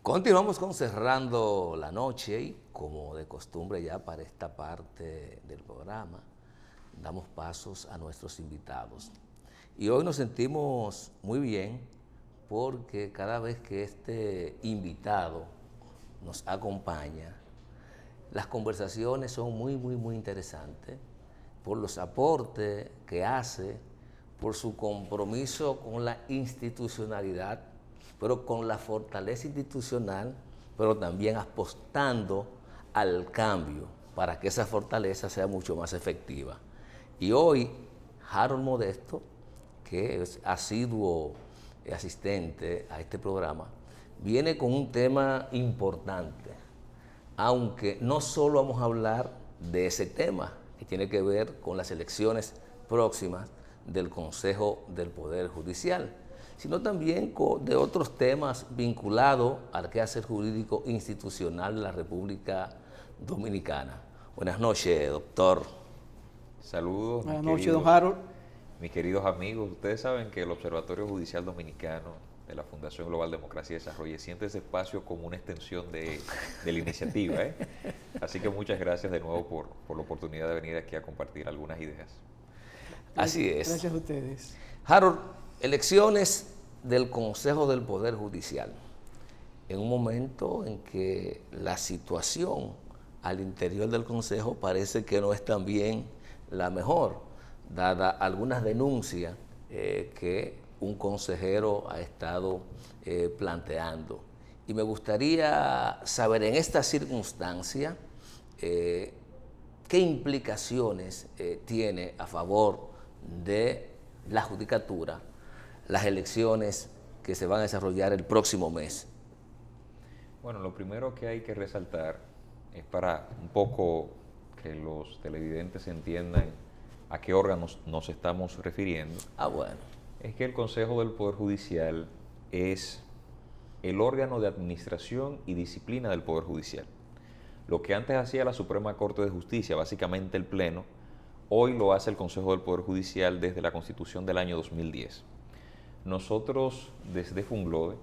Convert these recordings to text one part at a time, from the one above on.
Continuamos con Cerrando la Noche y como de costumbre ya para esta parte del programa, damos pasos a nuestros invitados. Y hoy nos sentimos muy bien porque cada vez que este invitado nos acompaña, las conversaciones son muy interesantes por los aportes que hace, por su compromiso con la institucionalidad, pero con la fortaleza institucional, pero también apostando al cambio para que esa fortaleza sea mucho más efectiva. Y hoy, Harold Modesto, que es asiduo asistente a este programa, viene con un tema importante, aunque no solo vamos a hablar de ese tema, que tiene que ver con las elecciones próximas del Consejo del Poder Judicial, sino también de otros temas vinculados al quehacer jurídico institucional de la República Dominicana. Buenas noches, doctor. Saludos, Buenas noches, don Harold. mis queridos amigos. Ustedes saben que el Observatorio Judicial Dominicano de la Fundación Global Democracia y Desarrollo siente ese espacio como una extensión de la iniciativa, ¿eh? Así que muchas gracias de nuevo por la oportunidad de venir aquí a compartir algunas ideas. Así es. Gracias a ustedes. Harold, elecciones del Consejo del Poder Judicial, en un momento en que la situación al interior del Consejo parece que no es también la mejor, dada algunas denuncias que un consejero ha estado planteando. Y me gustaría saber en esta circunstancia qué implicaciones tiene a favor de la judicatura las elecciones que se van a desarrollar el próximo mes. Bueno, lo primero que hay que resaltar es para un poco que los televidentes entiendan a qué órganos nos estamos refiriendo. Bueno. Es que el Consejo del Poder Judicial es el órgano de administración y disciplina del Poder Judicial. Lo que antes hacía la Suprema Corte de Justicia, básicamente el Pleno, hoy lo hace el Consejo del Poder Judicial desde la Constitución del año 2010. Nosotros, desde Funglode,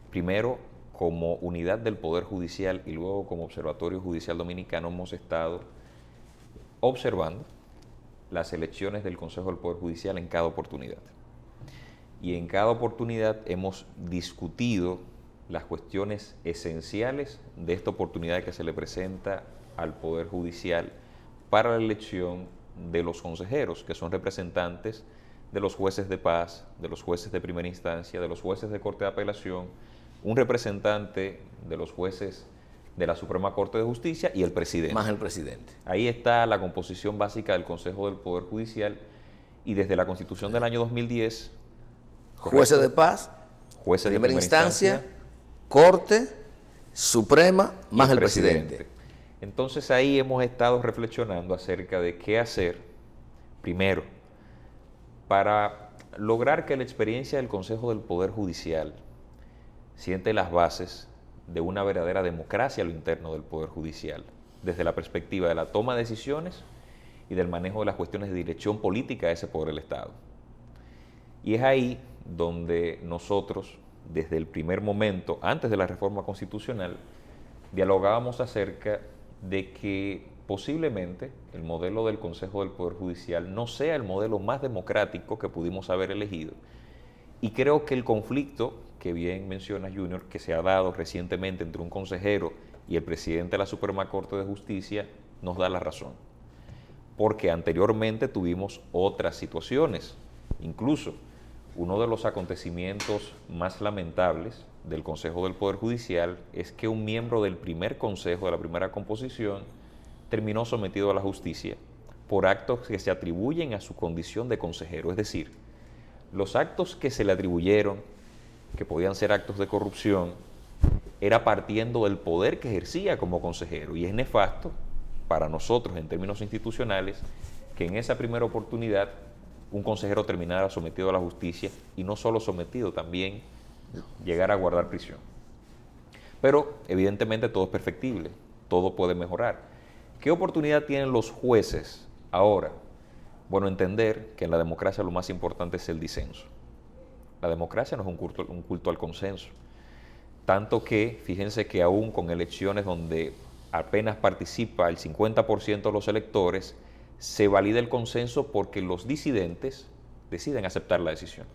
primero como unidad del Poder Judicial y luego como Observatorio Judicial Dominicano, hemos estado observando las elecciones del Consejo del Poder Judicial en cada oportunidad. Y en cada oportunidad hemos discutido las cuestiones esenciales de esta oportunidad que se le presenta al Poder Judicial para la elección de los consejeros, que son representantes de los jueces de paz, de los jueces de primera instancia, de los jueces de Corte de Apelación, un representante de los jueces de la Suprema Corte de Justicia y el presidente. Más el presidente. Ahí está la composición básica del Consejo del Poder Judicial y desde la Constitución del año 2010... Jueces de paz, jueces de primera instancia, Corte Suprema, más el presidente. Entonces ahí hemos estado reflexionando acerca de qué hacer, primero, para lograr que la experiencia del Consejo del Poder Judicial siente las bases de una verdadera democracia a lo interno del Poder Judicial, desde la perspectiva de la toma de decisiones y del manejo de las cuestiones de dirección política de ese poder del Estado. Y es ahí donde nosotros, desde el primer momento, antes de la reforma constitucional, dialogábamos acerca de que posiblemente el modelo del Consejo del Poder Judicial no sea el modelo más democrático que pudimos haber elegido. Y creo que el conflicto que bien menciona Junior, que se ha dado recientemente entre un consejero y el presidente de la Suprema Corte de Justicia, nos da la razón. Porque anteriormente tuvimos otras situaciones. Incluso uno de los acontecimientos más lamentables del Consejo del Poder Judicial es que un miembro del primer consejo, de la primera composición, terminó sometido a la justicia por actos que se atribuyen a su condición de consejero. Es decir, los actos que se le atribuyeron, que podían ser actos de corrupción, era partiendo del poder que ejercía como consejero. Y es nefasto para nosotros, en términos institucionales, que en esa primera oportunidad un consejero terminara sometido a la justicia, y no solo sometido, también llegar a guardar prisión. Pero evidentemente todo es perfectible, todo puede mejorar. ¿Qué oportunidad tienen los jueces ahora? Bueno, entender que en la democracia lo más importante es el disenso. La democracia no es un culto al consenso. Tanto que, fíjense que aún con elecciones donde apenas participa el 50% de los electores, se valida el consenso porque los disidentes deciden aceptar la decisión.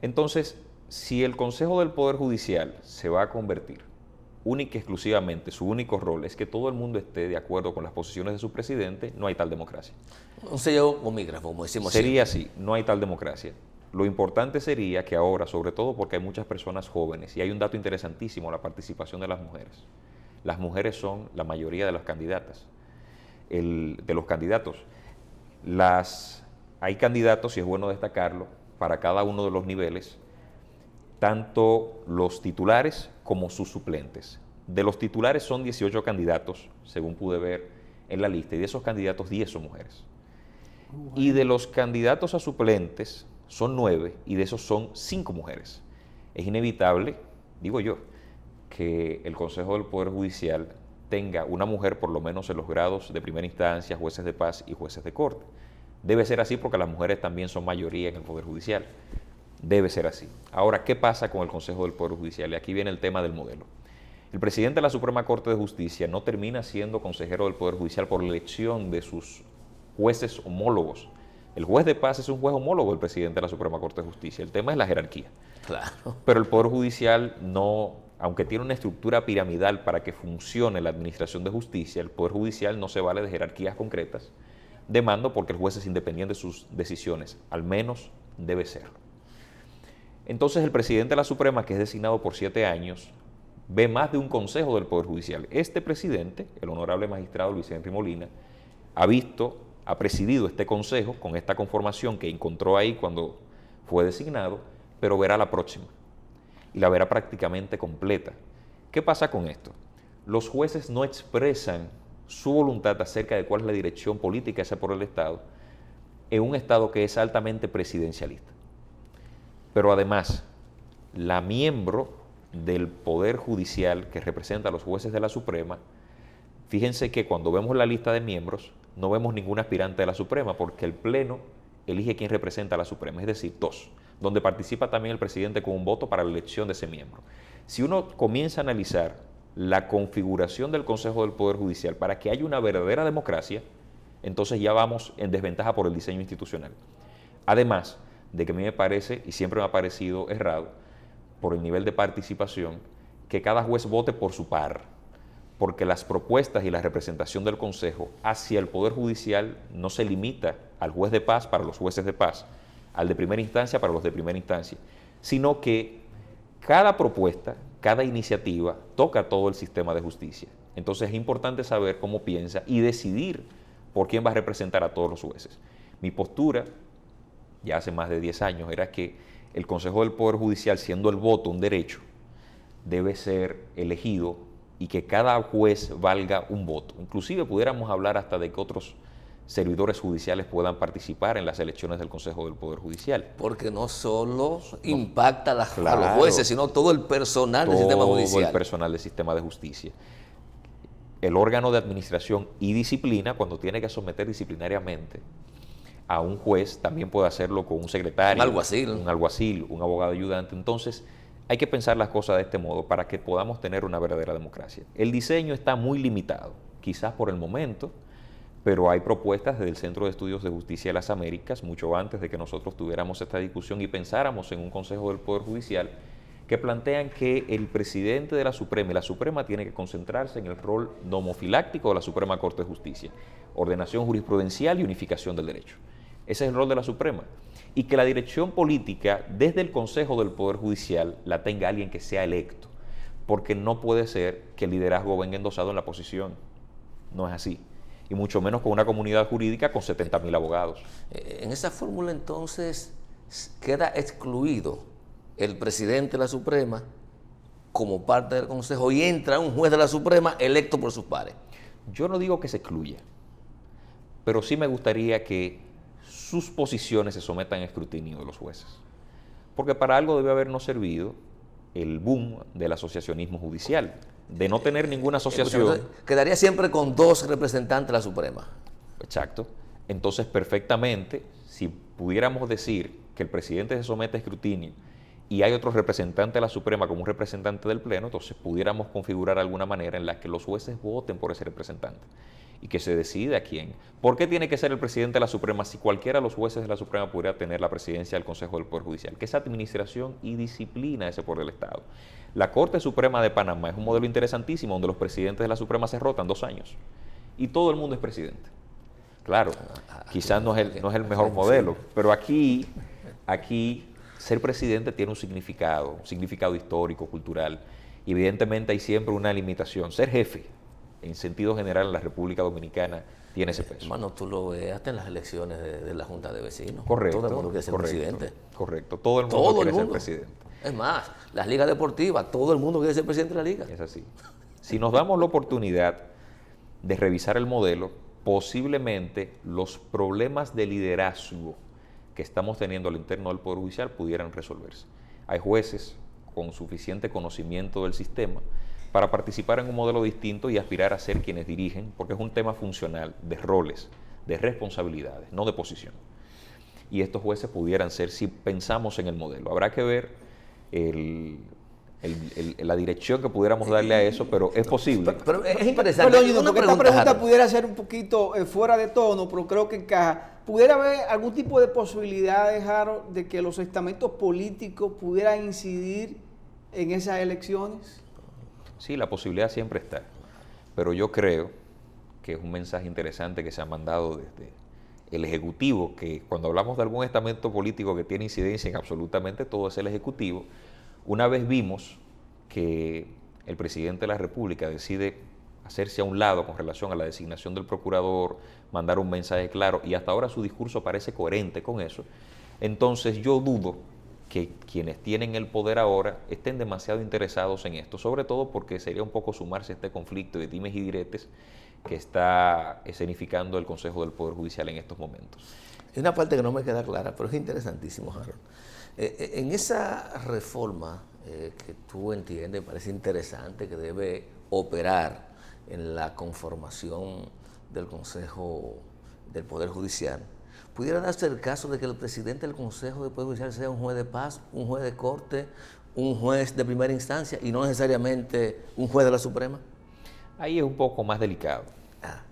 Entonces, si el Consejo del Poder Judicial se va a convertir única y exclusivamente, su único rol es que todo el mundo esté de acuerdo con las posiciones de su presidente, no hay tal democracia. Un sello pomígrafo, como decimos Sería siempre. así, no hay tal democracia. Lo importante sería que ahora, sobre todo porque hay muchas personas jóvenes, y hay un dato interesantísimo, la participación de las mujeres. Las mujeres son la mayoría de las candidatas, de los candidatos. Hay candidatos, y es bueno destacarlo, para cada uno de los niveles, tanto los titulares como sus suplentes. De los titulares son 18 candidatos, según pude ver en la lista, y de esos candidatos 10 son mujeres. Y de los candidatos a suplentes son 9, y de esos son 5 mujeres. Es inevitable, digo yo, que el Consejo del Poder Judicial tenga una mujer por lo menos en los grados de primera instancia, jueces de paz y jueces de corte. Debe ser así porque las mujeres también son mayoría en el Poder Judicial. Debe ser así. Ahora, ¿qué pasa con el Consejo del Poder Judicial? Y aquí viene el tema del modelo. El presidente de la Suprema Corte de Justicia no termina siendo consejero del Poder Judicial por elección de sus jueces homólogos. El juez de paz es un juez homólogo del presidente de la Suprema Corte de Justicia. El tema es la jerarquía. Claro. Pero el Poder Judicial no, aunque tiene una estructura piramidal para que funcione la administración de justicia, el Poder Judicial no se vale de jerarquías concretas de mando porque el juez es independiente de sus decisiones, al menos debe serlo. Entonces el presidente de la Suprema, que es designado por 7 años, ve más de un consejo del Poder Judicial. Este presidente, el honorable magistrado Luis Henry Molina, ha presidido este consejo con esta conformación que encontró ahí cuando fue designado, pero verá la próxima y la verá prácticamente completa. ¿Qué pasa con esto? Los jueces no expresan su voluntad acerca de cuál es la dirección política hecha por el Estado en un Estado que es altamente presidencialista. Pero además, la miembro del Poder Judicial que representa a los jueces de la Suprema, fíjense que cuando vemos la lista de miembros, no vemos ningún aspirante de la Suprema, porque el Pleno elige quién representa a la Suprema, es decir, 2, donde participa también el presidente con un voto para la elección de ese miembro. Si uno comienza a analizar la configuración del Consejo del Poder Judicial para que haya una verdadera democracia, entonces ya vamos en desventaja por el diseño institucional. Además de que a mí me parece, y siempre me ha parecido errado, por el nivel de participación, que cada juez vote por su par, porque las propuestas y la representación del Consejo hacia el Poder Judicial no se limita al juez de paz para los jueces de paz, al de primera instancia para los de primera instancia, sino que cada propuesta, cada iniciativa toca todo el sistema de justicia. Entonces es importante saber cómo piensa y decidir por quién va a representar a todos los jueces. Mi postura, ya hace más de 10 años, era que el Consejo del Poder Judicial, siendo el voto un derecho, debe ser elegido y que cada juez valga un voto. Inclusive pudiéramos hablar hasta de que otros servidores judiciales puedan participar en las elecciones del Consejo del Poder Judicial. Porque no solo impacta a los jueces, sino todo el personal del sistema judicial. Todo el personal del sistema de justicia. El órgano de administración y disciplina, cuando tiene que someter disciplinariamente a un juez, también puede hacerlo con un secretario, un alguacil, un abogado ayudante. Entonces, hay que pensar las cosas de este modo para que podamos tener una verdadera democracia. El diseño está muy limitado, quizás por el momento, pero hay propuestas desde el Centro de Estudios de Justicia de las Américas, mucho antes de que nosotros tuviéramos esta discusión y pensáramos en un Consejo del Poder Judicial, que plantean que el presidente de la Suprema y la Suprema tiene que concentrarse en el rol nomofiláctico de la Suprema Corte de Justicia, ordenación jurisprudencial y unificación del derecho. Ese es el rol de la Suprema. Y que la dirección política desde el Consejo del Poder Judicial la tenga alguien que sea electo, porque no puede ser que el liderazgo venga endosado en la posición. No es así. Y mucho menos con una comunidad jurídica con 70.000 abogados. En esa fórmula entonces queda excluido el presidente de la Suprema como parte del Consejo y entra un juez de la Suprema electo por sus pares. Yo no digo que se excluya, pero sí me gustaría que sus posiciones se sometan a escrutinio de los jueces. Porque para algo debe habernos servido el boom del asociacionismo judicial, de no tener ninguna asociación. Quedaría siempre con 2 representantes de la Suprema. Exacto. Entonces, perfectamente, si pudiéramos decir que el presidente se somete a escrutinio y hay otro representante de la Suprema como un representante del Pleno, entonces pudiéramos configurar alguna manera en la que los jueces voten por ese representante y que se decida quién. ¿Por qué tiene que ser el presidente de la Suprema si cualquiera de los jueces de la Suprema pudiera tener la presidencia del Consejo del Poder Judicial? Que es administración y disciplina ese poder del Estado. La Corte Suprema de Panamá es un modelo interesantísimo donde los presidentes de la Suprema se rotan 2 años y todo el mundo es presidente. Claro, quizás no es el mejor modelo, pero aquí ser presidente tiene un significado histórico, cultural, y evidentemente hay siempre una limitación. Ser jefe, en sentido general, en la República Dominicana, tiene ese peso. Hermano, tú lo ves hasta en las elecciones de la Junta de Vecinos. Correcto. Todo el mundo quiere ser presidente. Correcto, todo el mundo quiere ser presidente. Es más, las ligas deportivas, todo el mundo quiere ser presidente de la liga. Es así. Si nos damos la oportunidad de revisar el modelo, posiblemente los problemas de liderazgo que estamos teniendo al interno del Poder Judicial pudieran resolverse. Hay jueces con suficiente conocimiento del sistema para participar en un modelo distinto y aspirar a ser quienes dirigen, porque es un tema funcional, de roles, de responsabilidades, no de posición. Y estos jueces pudieran ser, si pensamos en el modelo. Habrá que ver la dirección que pudiéramos darle a eso, pero es posible. Pero es interesante. Perdón, porque esta pregunta pudiera ser un poquito fuera de tono, pero creo que encaja. ¿Pudiera haber algún tipo de posibilidades, Harold, de que los estamentos políticos pudieran incidir en esas elecciones? Sí, la posibilidad siempre está, pero yo creo que es un mensaje interesante que se ha mandado desde el Ejecutivo, que cuando hablamos de algún estamento político que tiene incidencia en absolutamente todo es el Ejecutivo. Una vez vimos que el presidente de la República decide hacerse a un lado con relación a la designación del procurador, mandar un mensaje claro, y hasta ahora su discurso parece coherente con eso, entonces yo dudo que quienes tienen el poder ahora estén demasiado interesados en esto, sobre todo porque sería un poco sumarse a este conflicto de dimes y diretes que está escenificando el Consejo del Poder Judicial en estos momentos. Hay una parte que no me queda clara, pero es interesantísimo, Harold. En esa reforma que tú entiendes, parece interesante, que debe operar en la conformación del Consejo del Poder Judicial, ¿pudiera darse el caso de que el presidente del Consejo del Poder Judicial sea un juez de paz, un juez de corte, un juez de primera instancia y no necesariamente un juez de la Suprema? Ahí es un poco más delicado,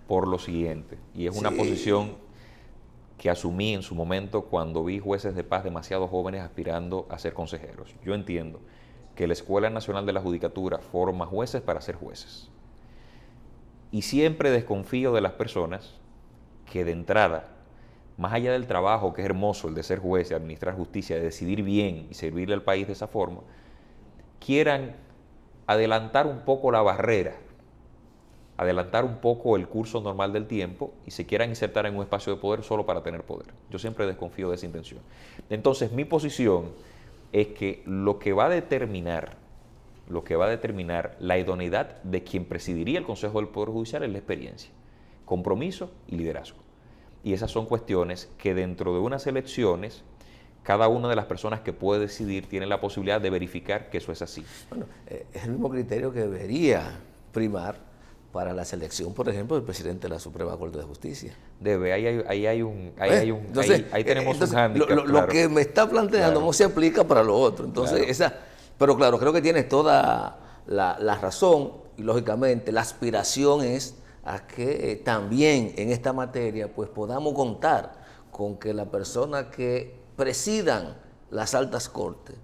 por lo siguiente, y es una posición que asumí en su momento cuando vi jueces de paz demasiado jóvenes aspirando a ser consejeros. Yo entiendo que la Escuela Nacional de la Judicatura forma jueces para ser jueces. Y siempre desconfío de las personas que de entrada, más allá del trabajo que es hermoso, el de ser juez, de administrar justicia, de decidir bien y servirle al país de esa forma, quieran adelantar un poco la barrera, adelantar un poco el curso normal del tiempo y se quieran insertar en un espacio de poder solo para tener poder. Yo siempre desconfío de esa intención. Entonces, mi posición es que lo que va a determinar la idoneidad de quien presidiría el Consejo del Poder Judicial es la experiencia, compromiso y liderazgo. Y esas son cuestiones que dentro de unas elecciones, cada una de las personas que puede decidir tiene la posibilidad de verificar que eso es así. Bueno, es el mismo criterio que debería primar para la selección, por ejemplo, del presidente de la Suprema Corte de Justicia. Ahí tenemos un hándicap. Lo que me está planteando no se aplica para lo otro. Entonces, pero claro, creo que tienes toda la razón y lógicamente la aspiración es a que también en esta materia pues podamos contar con que la persona que presidan las altas cortes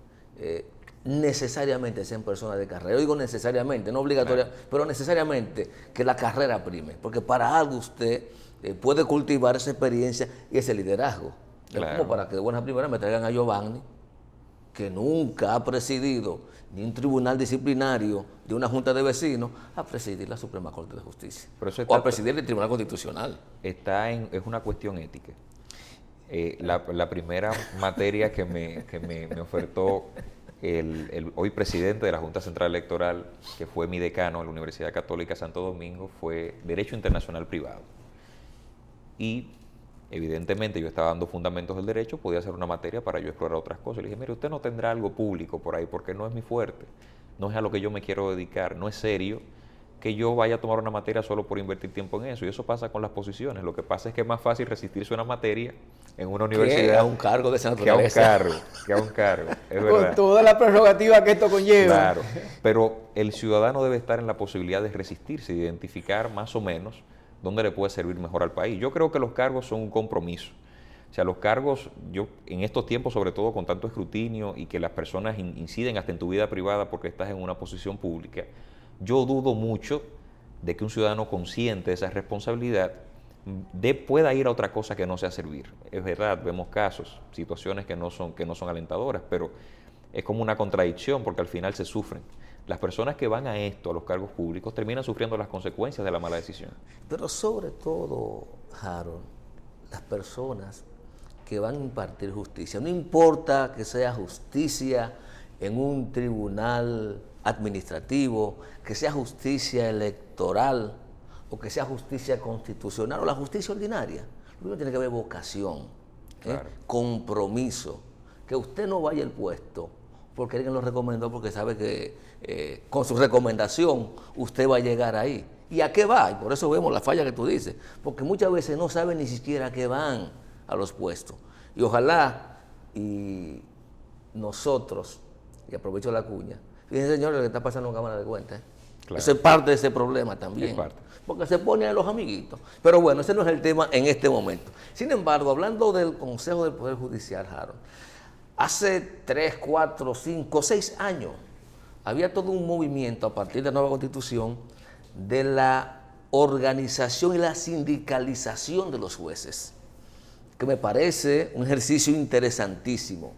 necesariamente sean personas de carrera. Yo digo necesariamente, no obligatoria, pero necesariamente que la carrera prime, porque para algo usted puede cultivar esa experiencia y ese liderazgo. Es como para que de buena primera me traigan a Giovanni, que nunca ha presidido ni un tribunal disciplinario de una junta de vecinos, a presidir la Suprema Corte de Justicia o a presidir el Tribunal Constitucional. Es una cuestión ética. La primera materia que me ofertó el hoy presidente de la Junta Central Electoral, que fue mi decano en la Universidad Católica Santo Domingo, fue Derecho Internacional Privado. Y evidentemente yo estaba dando fundamentos del derecho, podía ser una materia para yo explorar otras cosas. Le dije, mire, usted no tendrá algo público por ahí porque no es mi fuerte, no es a lo que yo me quiero dedicar, no es serio que yo vaya a tomar una materia solo por invertir tiempo en eso. Y eso pasa con las posiciones. Lo que pasa es que es más fácil resistirse a una materia en una universidad a un cargo de esa que a un cargo, es verdad. Con toda la prerrogativa que esto conlleva. Claro, pero el ciudadano debe estar en la posibilidad de resistirse, de identificar más o menos dónde le puede servir mejor al país. Yo creo que los cargos son un compromiso. O sea, los cargos, yo en estos tiempos, sobre todo con tanto escrutinio y que las personas inciden hasta en tu vida privada porque estás en una posición pública, yo dudo mucho de que un ciudadano consciente de esa responsabilidad pueda ir a otra cosa que no sea servir. Es verdad, vemos casos, situaciones que no son alentadoras, pero es como una contradicción porque al final se sufren. Las personas que van a esto, a los cargos públicos, terminan sufriendo las consecuencias de la mala decisión. Pero sobre todo, Harold, las personas que van a impartir justicia, no importa que sea justicia en un tribunal administrativo, que sea justicia electoral o que sea justicia constitucional o la justicia ordinaria, lo tiene que haber vocación, Claro. compromiso, que usted no vaya al puesto porque alguien lo recomendó, porque sabe que con su recomendación usted va a llegar ahí. ¿Y a qué va? Y por eso vemos la falla que tú dices, porque muchas veces no saben ni siquiera a qué van a los puestos. Y ojalá y nosotros, y aprovecho la cuña, fíjense señores lo que está pasando en Cámara de Cuentas. Claro. Eso es parte de ese problema también. Es parte. Porque se ponen a los amiguitos. Pero bueno, ese no es el tema en este momento. Sin embargo, hablando del Consejo del Poder Judicial, Harold, hace 3, 4, 5, 6 años había todo un movimiento a partir de la nueva Constitución de la organización y la sindicalización de los jueces, que me parece un ejercicio interesantísimo,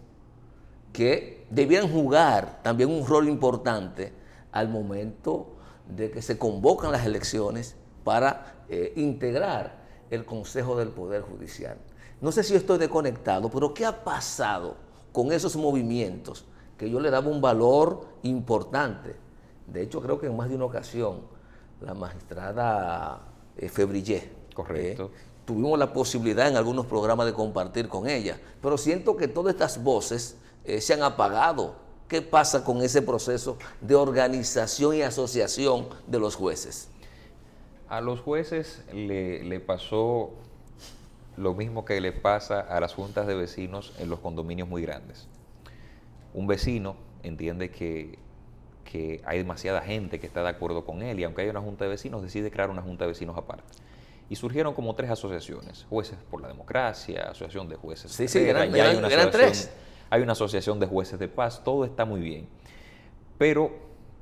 que debían jugar también un rol importante al momento de que se convocan las elecciones para integrar el Consejo del Poder Judicial. No sé si estoy desconectado, pero ¿qué ha pasado con esos movimientos que yo le daba un valor importante? De hecho, creo que en más de una ocasión la magistrada Febrillé, Correcto. tuvimos la posibilidad en algunos programas de compartir con ella, pero siento que todas estas voces se han apagado. ¿Qué pasa con ese proceso de organización y asociación de los jueces? A los jueces le pasó lo mismo que le pasa a las juntas de vecinos en los condominios muy grandes. Un vecino entiende que hay demasiada gente que está de acuerdo con él y aunque hay una junta de vecinos decide crear una junta de vecinos aparte. Y surgieron como 3 asociaciones, Jueces por la Democracia, Asociación de Jueces. Sí, eran 3. Hay una asociación de jueces de paz, todo está muy bien. Pero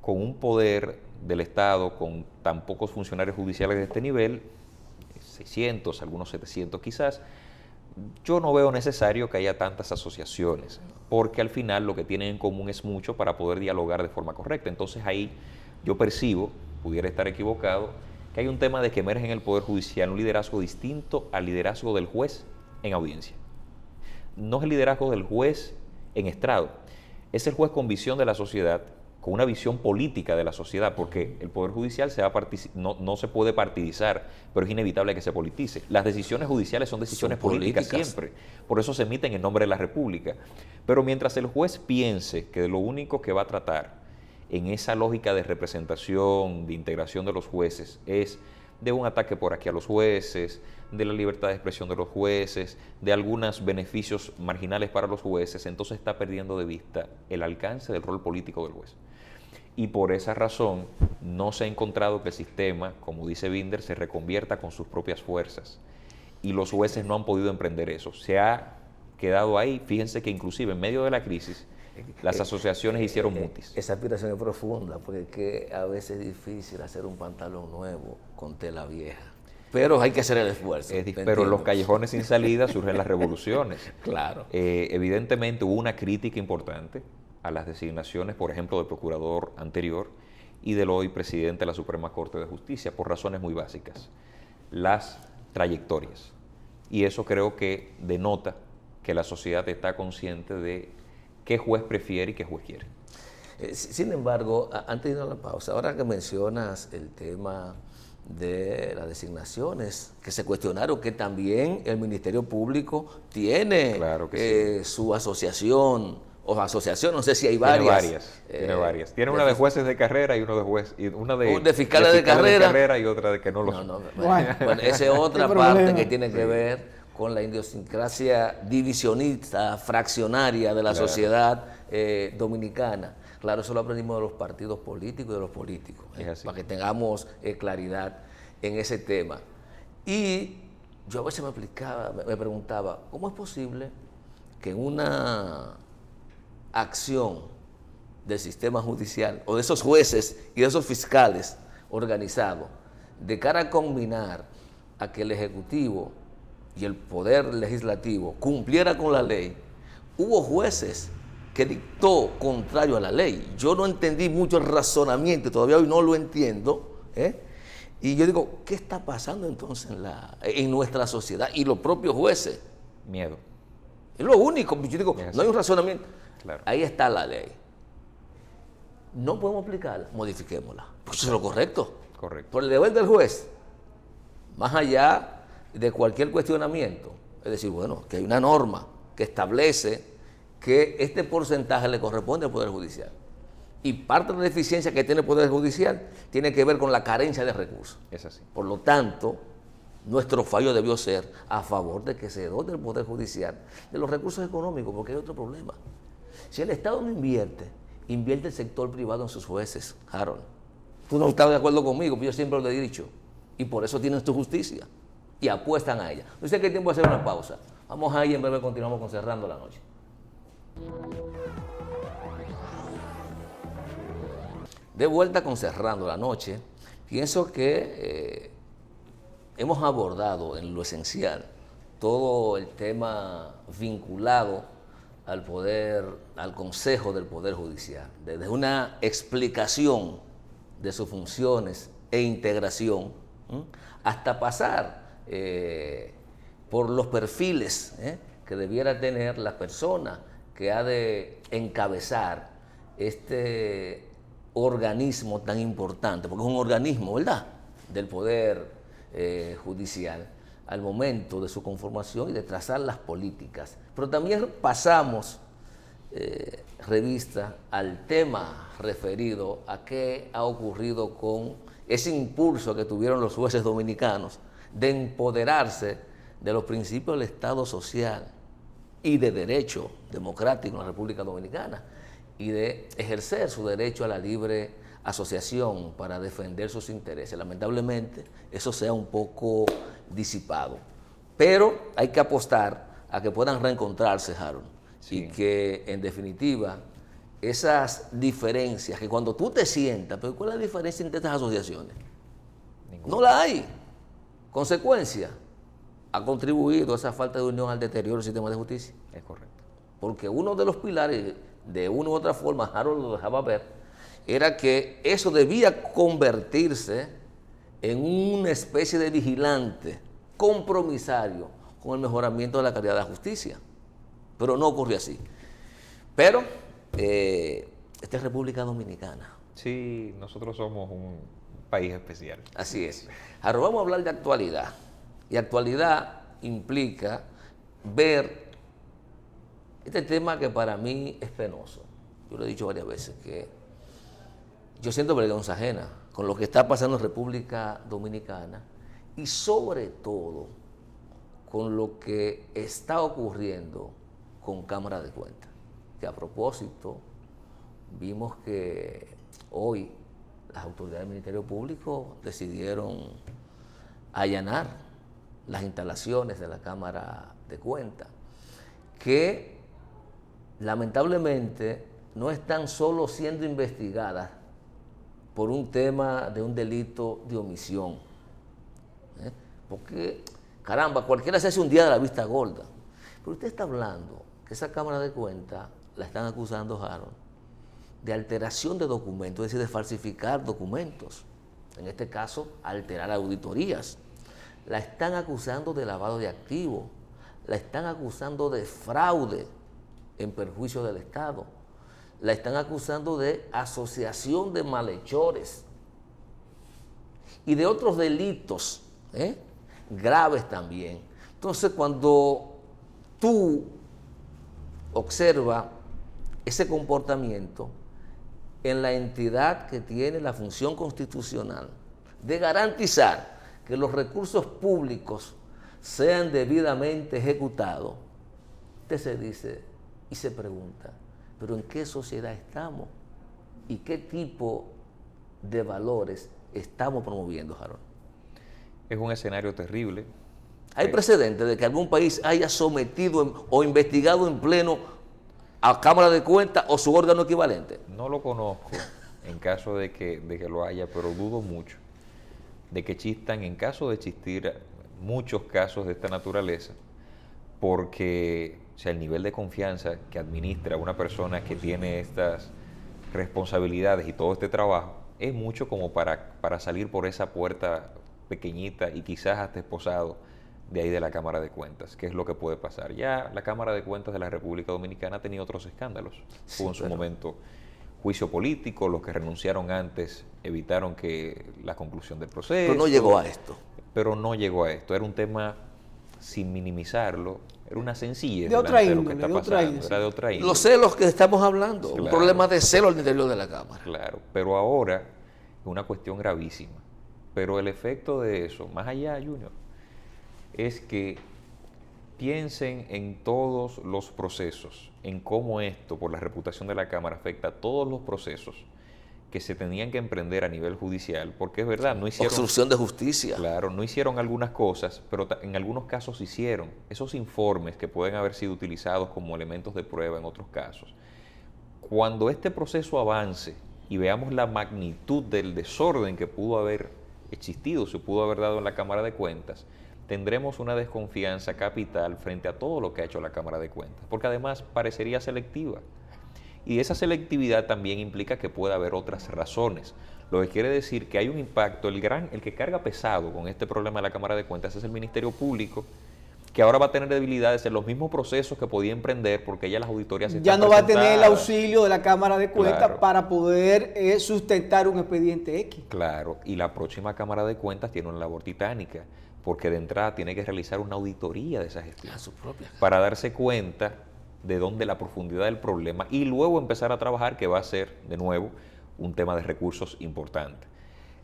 con un poder del Estado, con tan pocos funcionarios judiciales de este nivel, 600, algunos 700 quizás, yo no veo necesario que haya tantas asociaciones, porque al final lo que tienen en común es mucho para poder dialogar de forma correcta. Entonces ahí yo percibo, pudiera estar equivocado, que hay un tema de que emerge en el Poder Judicial un liderazgo distinto al liderazgo del juez en audiencia. No es el liderazgo del juez en estrado, es el juez con visión de la sociedad, con una visión política de la sociedad, porque el Poder Judicial no se puede partidizar, pero es inevitable que se politice. Las decisiones judiciales son decisiones políticas siempre, por eso se emiten en nombre de la República. Pero mientras el juez piense que lo único que va a tratar en esa lógica de representación, de integración de los jueces, es de un ataque por aquí a los jueces, de la libertad de expresión de los jueces, de algunos beneficios marginales para los jueces, entonces está perdiendo de vista el alcance del rol político del juez. Y por esa razón no se ha encontrado que el sistema, como dice Binder, se reconvierta con sus propias fuerzas. Y los jueces no han podido emprender eso. Se ha quedado ahí. Fíjense que inclusive en medio de la crisis, las asociaciones hicieron mutis. Esa aspiración es profunda, porque es que a veces es difícil hacer un pantalón nuevo con tela vieja. Pero hay que hacer el esfuerzo. Pero en los callejones sin salida surgen las revoluciones. Claro. Evidentemente hubo una crítica importante a las designaciones, por ejemplo, del procurador anterior y del hoy presidente de la Suprema Corte de Justicia, por razones muy básicas. Las trayectorias. Y eso creo que denota que la sociedad está consciente de qué juez prefiere y qué juez quiere. Sin embargo, antes de ir a la pausa, ahora que mencionas el tema de las designaciones que se cuestionaron, que también el Ministerio Público tiene Claro que sí. su asociación o asociación, no sé si hay Tiene varias. varias. Tiene una de jueces de carrera y una de fiscales de carrera y otra de que no lo son. Bueno, esa es otra parte que tiene que ver con la idiosincrasia divisionista, fraccionaria de la sociedad dominicana. Claro, eso lo aprendimos de los partidos políticos y de los políticos, para que tengamos claridad en ese tema. Y yo a veces me preguntaba, ¿cómo es posible que en una acción del sistema judicial o de esos jueces y de esos fiscales organizados, de cara a combinar a que el Ejecutivo y el Poder Legislativo cumpliera con la ley, hubo jueces que dictó contrario a la ley? Yo no entendí mucho el razonamiento, todavía hoy no lo entiendo, y yo digo, ¿qué está pasando entonces en nuestra sociedad? Y los propios jueces. Miedo. Es lo único, yo digo, no hay un razonamiento. Claro. Ahí está la ley. No podemos aplicarla, modifiquémosla. Pues eso es lo correcto. Correcto. Por el deber del juez, más allá de cualquier cuestionamiento, es decir, bueno, que hay una norma que establece que este porcentaje le corresponde al Poder Judicial. Y parte de la deficiencia que tiene el Poder Judicial tiene que ver con la carencia de recursos. Es así. Por lo tanto, nuestro fallo debió ser a favor de que se dote el Poder Judicial de los recursos económicos, porque hay otro problema. Si el Estado no invierte el sector privado en sus jueces, Harold. Tú no estás de acuerdo conmigo, pero yo siempre lo he dicho. Y por eso tienen su justicia. Y apuestan a ella. Yo sé que hay tiempo de hacer una pausa. Vamos ahí, en breve continuamos con Cerrando la Noche. De vuelta con Cerrando la Noche, pienso que hemos abordado en lo esencial todo el tema vinculado al Consejo del Poder Judicial, desde una explicación de sus funciones e integración, hasta pasar por los perfiles que debiera tener la persona que ha de encabezar este organismo tan importante, porque es un organismo, ¿verdad?, del Poder Judicial, al momento de su conformación y de trazar las políticas. Pero también pasamos revista al tema referido a qué ha ocurrido con ese impulso que tuvieron los jueces dominicanos de empoderarse de los principios del Estado social y de derecho democrático en la República Dominicana y de ejercer su derecho a la libre asociación para defender sus intereses. Lamentablemente, eso se ha un poco disipado. Pero hay que apostar a que puedan reencontrarse, Harold, y que, en definitiva, esas diferencias, que cuando tú te sientas, pero ¿cuál es la diferencia entre estas asociaciones? Ninguna. No la hay. Consecuencia, ha contribuido esa falta de unión al deterioro del sistema de justicia. Es correcto. Porque uno de los pilares, de una u otra forma, Harold lo dejaba ver, era que eso debía convertirse en una especie de vigilante compromisario con el mejoramiento de la calidad de la justicia. Pero no ocurrió así. Pero esta es República Dominicana. Sí, nosotros somos un país especial. Así es. Ahora vamos a hablar de actualidad. Y actualidad implica ver este tema que para mí es penoso. Yo lo he dicho varias veces, que yo siento vergüenza ajena con lo que está pasando en República Dominicana y sobre todo con lo que está ocurriendo con Cámara de Cuentas. Que a propósito, vimos que hoy las autoridades del Ministerio Público decidieron allanar las instalaciones de la Cámara de Cuentas, que lamentablemente no están solo siendo investigadas por un tema de un delito de omisión. Porque, caramba, cualquiera se hace un día de la vista gorda. Pero usted está hablando que esa Cámara de Cuentas la están acusando, Harold, de alteración de documentos, es decir, de falsificar documentos. En este caso, alterar auditorías. La están acusando de lavado de activos. La están acusando de fraude en perjuicio del Estado. La están acusando de asociación de malhechores y de otros delitos graves también. Entonces, cuando tú observas ese comportamiento en la entidad que tiene la función constitucional de garantizar que los recursos públicos sean debidamente ejecutados, usted se dice y se pregunta, ¿pero en qué sociedad estamos? ¿Y qué tipo de valores estamos promoviendo, Harold? Es un escenario terrible. ¿Hay precedentes de que algún país haya sometido o investigado en pleno a Cámara de Cuentas o su órgano equivalente? No lo conozco en caso de que lo haya, pero dudo mucho de que existan, en caso de existir muchos casos de esta naturaleza, porque o sea, el nivel de confianza que administra una persona que tiene estas responsabilidades y todo este trabajo es mucho como para salir por esa puerta pequeñita y quizás hasta esposado de ahí de la Cámara de Cuentas, que es lo que puede pasar. Ya la Cámara de Cuentas de la República Dominicana ha tenido otros escándalos. Hubo en su momento juicio político, los que renunciaron antes evitaron que la conclusión del proceso. Pero no llegó a esto. Pero no llegó a esto. Era un tema, sin minimizarlo, era una sencillez de otra de lo índole, que está pasando. Era de otra índole. Los celos que estamos hablando, Claro. un problema de celo al interior de la Cámara. Claro, pero ahora es una cuestión gravísima. Pero el efecto de eso, más allá, Junior, es que piensen en todos los procesos, en cómo esto, por la reputación de la Cámara, afecta a todos los procesos que se tenían que emprender a nivel judicial, porque es verdad, no hicieron... Obstrucción de justicia. Claro, no hicieron algunas cosas, pero en algunos casos hicieron. Esos informes que pueden haber sido utilizados como elementos de prueba en otros casos. Cuando este proceso avance y veamos la magnitud del desorden que pudo haber existido, se pudo haber dado en la Cámara de Cuentas, tendremos una desconfianza capital frente a todo lo que ha hecho la Cámara de Cuentas, porque además parecería selectiva. Y esa selectividad también implica que puede haber otras razones, lo que quiere decir que hay un impacto, el que carga pesado con este problema de la Cámara de Cuentas es el Ministerio Público, que ahora va a tener debilidades en los mismos procesos que podía emprender porque ya las auditorías ya no va a tener el presentadas. auxilio de la Cámara de Cuentas Claro. para poder sustentar un expediente X. Claro, y la próxima Cámara de Cuentas tiene una labor titánica, porque de entrada tiene que realizar una auditoría de esa gestión A su propia. para darse cuenta de dónde la profundidad del problema y luego empezar a trabajar, que va a ser, de nuevo, un tema de recursos importante.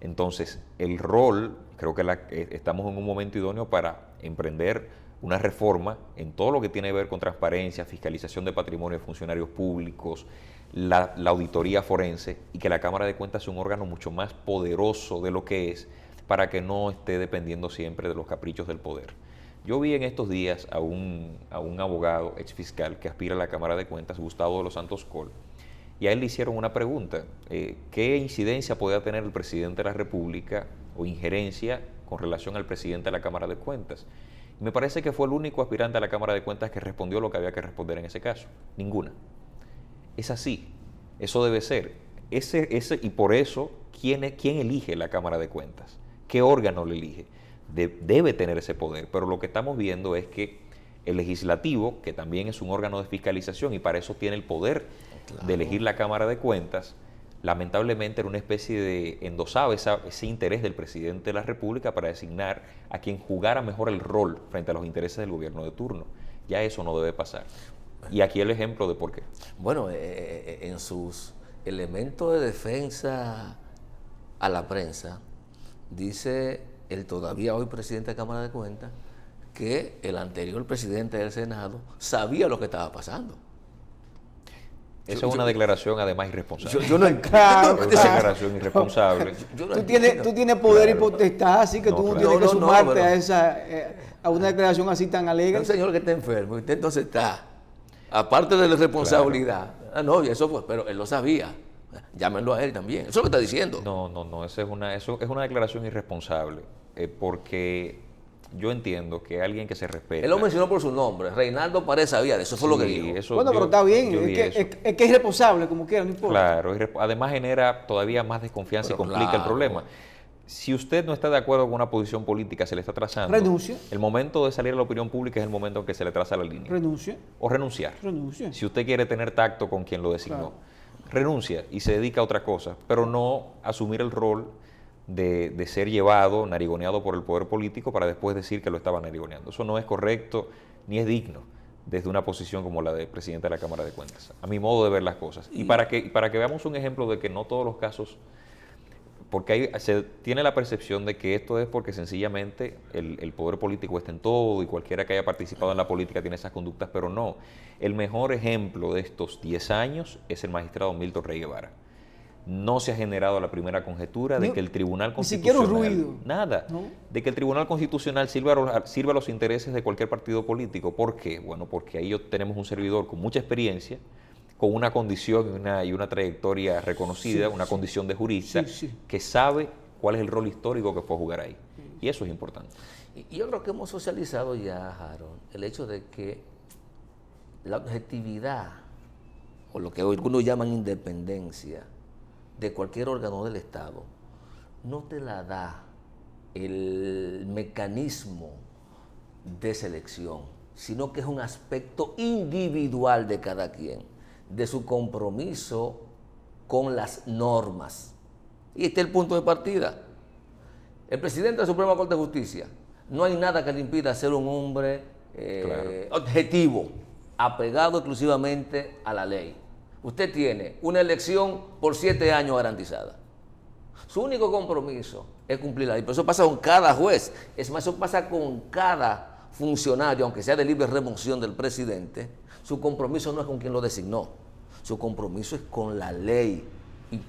Entonces, el rol, creo que estamos en un momento idóneo para emprender una reforma en todo lo que tiene que ver con transparencia, fiscalización de patrimonio de funcionarios públicos, la auditoría forense, y que la Cámara de Cuentas sea un órgano mucho más poderoso de lo que es, para que no esté dependiendo siempre de los caprichos del poder. Yo vi en estos días a un abogado exfiscal que aspira a la Cámara de Cuentas, Gustavo de los Santos Col, y a él le hicieron una pregunta, ¿qué incidencia podía tener el presidente de la República o injerencia con relación al presidente de la Cámara de Cuentas? Y me parece que fue el único aspirante a la Cámara de Cuentas que respondió lo que había que responder en ese caso, ninguna. Es así, eso debe ser. Y por eso, ¿quién elige la Cámara de Cuentas? ¿Qué órgano le elige? Debe tener ese poder, pero lo que estamos viendo es que el legislativo, que también es un órgano de fiscalización y para eso tiene el poder de elegir la Cámara de Cuentas, lamentablemente era una especie de endosaba ese interés del presidente de la República para designar a quien jugara mejor el rol frente a los intereses del gobierno de turno. Ya eso no debe pasar. Y aquí el ejemplo de por qué. Bueno, en sus elementos de defensa a la prensa, dice el todavía hoy presidente de Cámara de Cuentas que el anterior presidente del Senado sabía lo que estaba pasando. Esa es una declaración además irresponsable. Yo no Claro, Es una declaración irresponsable. yo no Tú entiendo. tienes poder y Claro. potestad, así que No, tú no claro. tienes que No, no, sumarte pero- a una declaración así tan Es alegre. un señor que está enfermo, y usted entonces está, aparte de la responsabilidad, no, y eso fue, pero él lo sabía, llámenlo a él también, eso es lo que está diciendo. No, eso es una declaración irresponsable, porque yo entiendo que alguien que se respeta... Él lo mencionó por su nombre, Reinaldo Paredes sabía de eso, fue lo que Sí, dijo. eso Bueno, yo- pero está bien, yo vi eso. es que es responsable, como quiera, no importa. Claro, además genera todavía más desconfianza Pero y complica el claro. problema. Si usted no está de acuerdo con una posición política, se le está trazando. Renuncia. El momento de salir a la opinión pública es el momento en que se le traza la línea. Renuncia, O renunciar. renuncia. Si usted quiere tener tacto con quien lo designó, Claro. renuncia y se dedica a otra cosa, pero no asumir el rol de ser llevado, narigoneado por el poder político para después decir que lo estaba narigoneando. Eso no es correcto ni es digno desde una posición como la de presidente de la Cámara de Cuentas, a mi modo de ver las cosas. Y para que veamos un ejemplo de que no todos los casos, porque se tiene la percepción de que esto es porque sencillamente el poder político está en todo y cualquiera que haya participado en la política tiene esas conductas, pero no. El mejor ejemplo de estos 10 años es el magistrado Milton Rey Guevara. No se ha generado la primera conjetura de que el Tribunal Constitucional... Ni siquiera un ruido. Nada. ¿No? De que el Tribunal Constitucional sirva a los intereses de cualquier partido político. ¿Por qué? Bueno, porque ahí tenemos un servidor con mucha experiencia, con una condición y una trayectoria reconocida, una condición de jurista, que sabe cuál es el rol histórico que puede jugar ahí. Y eso es importante. Y yo creo que hemos socializado ya, Harold, el hecho de que la objetividad, o lo que algunos llaman independencia, de cualquier órgano del Estado, no te la da el mecanismo de selección, sino que es un aspecto individual de cada quien, de su compromiso con las normas. Y este es el punto de partida. El presidente de la Suprema Corte de Justicia, no hay nada que le impida ser un hombre objetivo, apegado exclusivamente a la ley. Usted tiene una elección por 7 años garantizada. Su único compromiso es cumplir la ley. Pero eso pasa con cada juez. Es más, eso pasa con cada funcionario, aunque sea de libre remoción del presidente. Su compromiso no es con quien lo designó. Su compromiso es con la ley y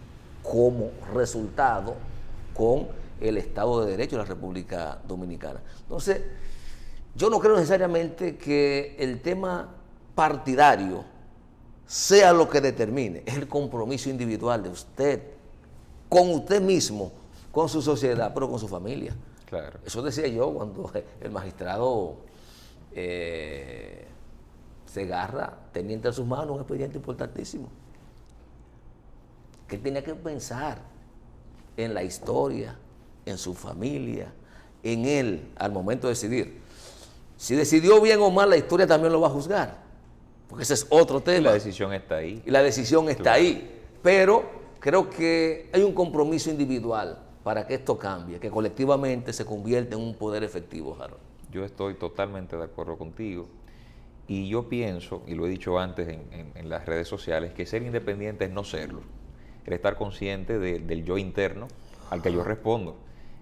como resultado con el Estado de Derecho de la República Dominicana. Entonces, yo no creo necesariamente que el tema partidario sea lo que determine, es el compromiso individual de usted, con usted mismo, con su sociedad, pero con su familia. Claro. Eso decía yo cuando el magistrado Segarra tenía entre sus manos un expediente importantísimo, que él tenía que pensar en la historia, en su familia, en él, al momento de decidir. Si decidió bien o mal, la historia también lo va a juzgar. Porque ese es otro tema. Y la decisión está ahí. Y la decisión está ahí. Pero creo que hay un compromiso individual para que esto cambie, que colectivamente se convierta en un poder efectivo, Harold. Yo estoy totalmente de acuerdo contigo. Y yo pienso, y lo he dicho antes en las redes sociales, que ser independiente es no serlo. El estar consciente del yo interno al que yo respondo.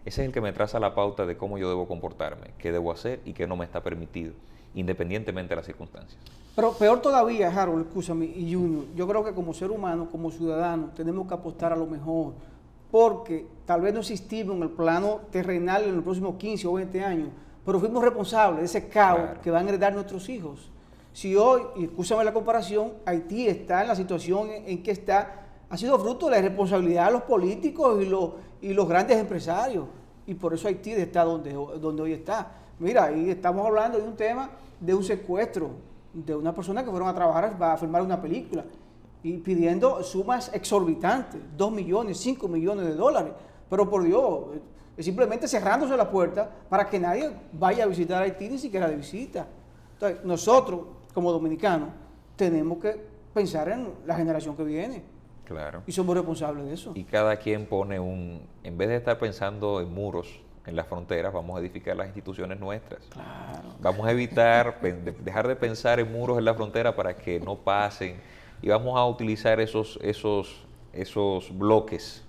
Ese es el que me traza la pauta de cómo yo debo comportarme, qué debo hacer y qué no me está permitido, independientemente de las circunstancias. Pero peor todavía, Harold, escúchame, y Junior, yo creo que como ser humano, como ciudadano, tenemos que apostar a lo mejor, porque tal vez no existimos en el plano terrenal en los próximos 15 o 20 años, pero fuimos responsables de ese caos que van a heredar nuestros hijos. Si hoy, y escúchame la comparación, Haití está en la situación en que está, ha sido fruto de la irresponsabilidad de los políticos y los grandes empresarios, y por eso Haití está donde hoy está. Mira, ahí estamos hablando de un tema de un secuestro de una persona que fueron a trabajar a filmar una película y pidiendo sumas exorbitantes, 2 millones, 5 millones de dólares. Pero por Dios, simplemente cerrándose la puerta para que nadie vaya a visitar Haití, ni siquiera de visita. Entonces, nosotros, como dominicanos, tenemos que pensar en la generación que viene. Claro. Y somos responsables de eso. Y cada quien pone en vez de estar pensando en muros en las fronteras, vamos a edificar las instituciones nuestras. Claro. Vamos a evitar, dejar de pensar en muros en la frontera para que no pasen, y vamos a utilizar esos bloques,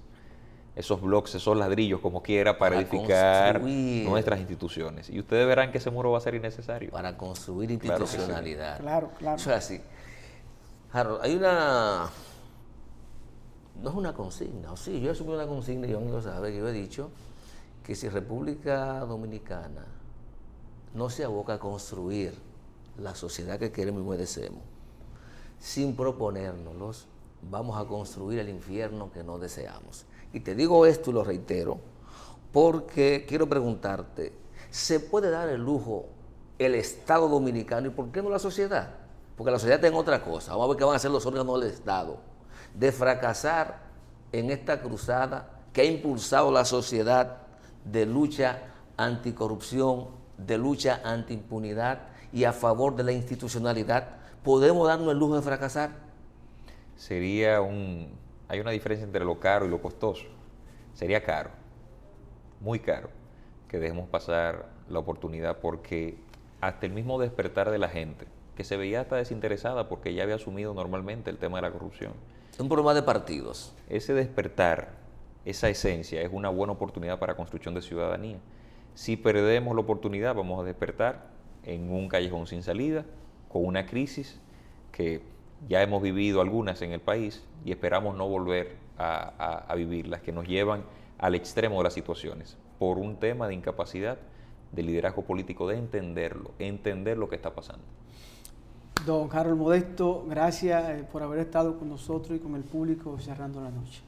esos ladrillos, como quiera, para edificar nuestras instituciones. Y ustedes verán que ese muro va a ser innecesario. Para construir institucionalidad. Claro, claro. Eso es así. Harold, no es una consigna, o sí, yo he asumido una consigna, y John lo sabe, que yo he dicho que si República Dominicana no se aboca a construir la sociedad que queremos y merecemos, sin proponérnoslos, vamos a construir el infierno que no deseamos. Y te digo esto y lo reitero, porque quiero preguntarte, ¿se puede dar el lujo el Estado Dominicano y por qué no la sociedad? Porque la sociedad tiene otra cosa, vamos a ver qué van a hacer los órganos del Estado, de fracasar en esta cruzada que ha impulsado la sociedad de lucha anticorrupción, de lucha antiimpunidad y a favor de la institucionalidad. ¿Podemos darnos el lujo de fracasar? Hay una diferencia entre lo caro y lo costoso. Sería caro, muy caro, que dejemos pasar la oportunidad, porque hasta el mismo despertar de la gente, que se veía hasta desinteresada porque ya había asumido normalmente el tema de la corrupción. Es un problema de partidos. Ese despertar, esa esencia, es una buena oportunidad para construcción de ciudadanía. Si perdemos la oportunidad, vamos a despertar en un callejón sin salida, con una crisis que ya hemos vivido algunas en el país y esperamos no volver a vivirlas, que nos llevan al extremo de las situaciones, por un tema de incapacidad de liderazgo político, de entender lo que está pasando. Don Harold Modesto, gracias por haber estado con nosotros y con el público cerrando la noche.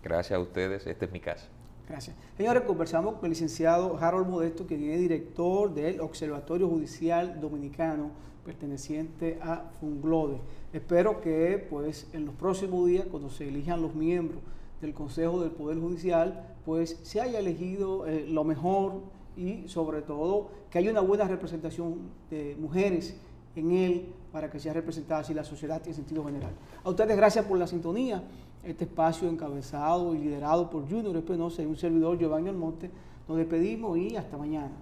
Gracias a ustedes, esta es mi casa. Gracias. Señores, conversamos con el licenciado Harold Modesto, que es director del Observatorio Judicial Dominicano, perteneciente a Funglode. Espero que pues, en los próximos días, cuando se elijan los miembros del Consejo del Poder Judicial, pues se haya elegido lo mejor y sobre todo que haya una buena representación de mujeres en él para que sea representada así la sociedad en sentido general. A ustedes gracias por la sintonía. Este espacio encabezado y liderado por Junior Espinosa y un servidor, Giovanni Almonte. Nos despedimos y hasta mañana.